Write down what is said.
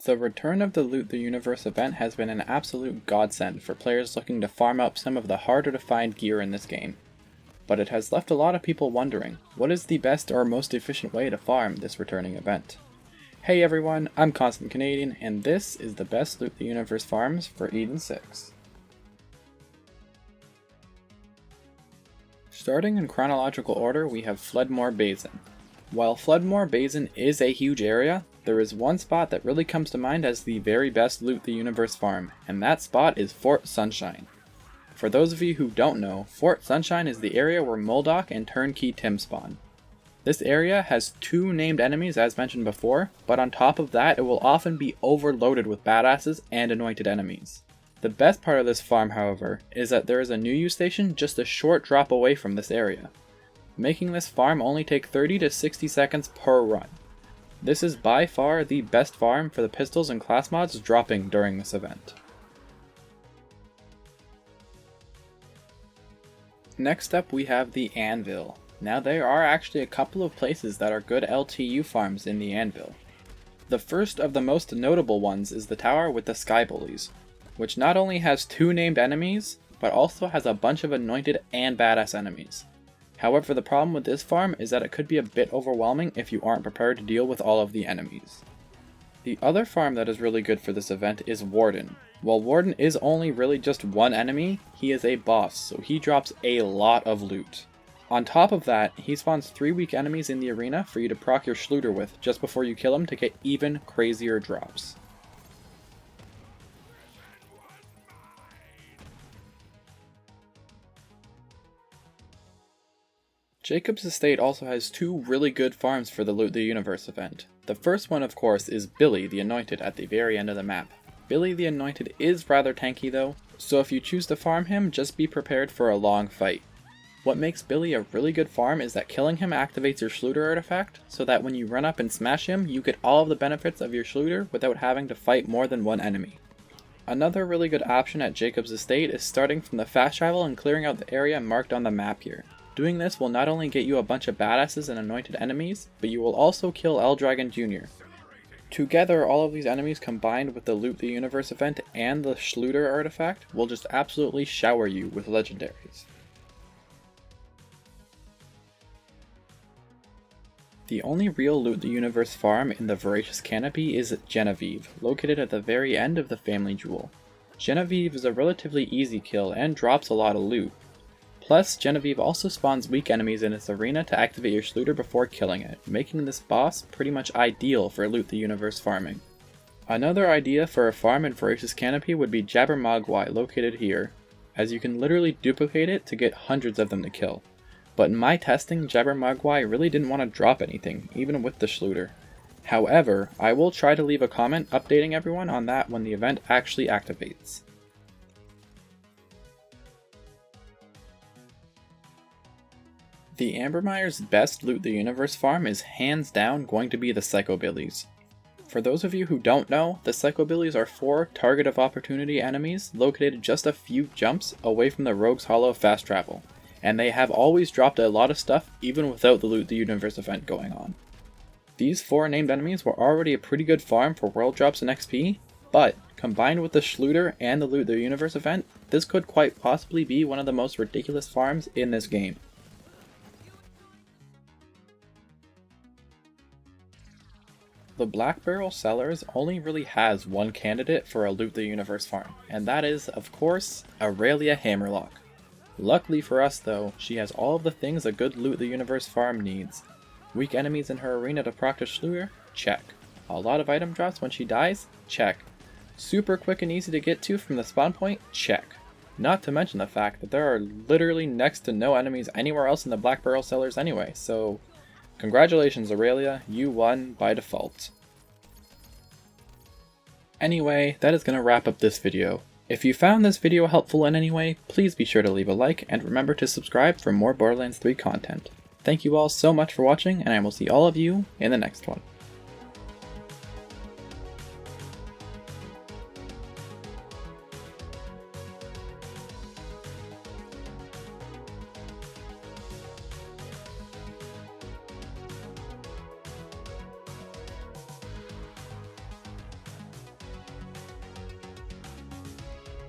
The return of the Loot the Universe event has been an absolute godsend for players looking to farm up some of the harder to find gear in this game. But it has left a lot of people wondering, what is the best or most efficient way to farm this returning event? Hey everyone, I'm Constant Canadian, and this is the best Loot the Universe farms for Eden-6. Starting in chronological order, we have Floodmoor Basin. While Floodmoor Basin is a huge area, there is one spot that really comes to mind as the very best Loot the Universe farm, and that spot is Fort Sunshine. For those of you who don't know, Fort Sunshine is the area where Moldoc and Turnkey Tim spawn. This area has two named enemies as mentioned before, but on top of that it will often be overloaded with badasses and anointed enemies. The best part of this farm, however, is that there is a new use station just a short drop away from this area, making this farm only take 30 to 60 seconds per run. This is by far the best farm for the pistols and class mods dropping during this event. Next up we have the Anvil. Now there are actually a couple of places that are good LTU farms in the Anvil. The first of the most notable ones is the tower with the Psychobillys, which not only has two named enemies, but also has a bunch of anointed and badass enemies. However, the problem with this farm is that it could be a bit overwhelming if you aren't prepared to deal with all of the enemies. The other farm that is really good for this event is Warden. While Warden is only really just one enemy, he is a boss, so he drops a lot of loot. On top of that, he spawns 3 weak enemies in the arena for you to proc your Schluter with just before you kill him to get even crazier drops. Jacob's Estate also has two really good farms for the Loot the Universe event. The first one, of course, is Billy the Anointed at the very end of the map. Billy the Anointed is rather tanky though, so if you choose to farm him, just be prepared for a long fight. What makes Billy a really good farm is that killing him activates your Schluter artifact, so that when you run up and smash him, you get all of the benefits of your Schluter without having to fight more than one enemy. Another really good option at Jacob's Estate is starting from the fast travel and clearing out the area marked on the map here. Doing this will not only get you a bunch of badasses and anointed enemies, but you will also kill Eldragon Jr. Together, all of these enemies combined with the Loot the Universe event and the Schluter artifact will just absolutely shower you with legendaries. The only real Loot the Universe farm in the Voracious Canopy is Genevieve, located at the very end of the Family Jewel. Genevieve is a relatively easy kill and drops a lot of loot. Plus, Genevieve also spawns weak enemies in its arena to activate your Schluter before killing it, making this boss pretty much ideal for Loot the Universe farming. Another idea for a farm in Voracious Canopy would be Jabbermogwai, located here, as you can literally duplicate it to get hundreds of them to kill. But in my testing, Jabbermogwai really didn't want to drop anything, even with the Schluter. However, I will try to leave a comment updating everyone on that when the event actually activates. The Ambermeyer's best Loot the Universe farm is hands down going to be the Psychobillys. For those of you who don't know, the Psychobillys are 4 target of opportunity enemies located just a few jumps away from the Rogue's Hollow fast travel, and they have always dropped a lot of stuff even without the Loot the Universe event going on. These 4 named enemies were already a pretty good farm for world drops and XP, but combined with the Schluter and the Loot the Universe event, this could quite possibly be one of the most ridiculous farms in this game. The Black Barrel Cellars only really has one candidate for a Loot the Universe farm, and that is, of course, Aurelia Hammerlock. Luckily for us though, she has all of the things a good Loot the Universe farm needs. Weak enemies in her arena to proc Schluter? Check. A lot of item drops when she dies? Check. Super quick and easy to get to from the spawn point? Check. Not to mention the fact that there are literally next to no enemies anywhere else in the Black Barrel Cellars anyway, so congratulations Aurelia, you won by default. Anyway, that is going to wrap up this video. If you found this video helpful in any way, please be sure to leave a like and remember to subscribe for more Borderlands 3 content. Thank you all so much for watching, and I will see all of you in the next one.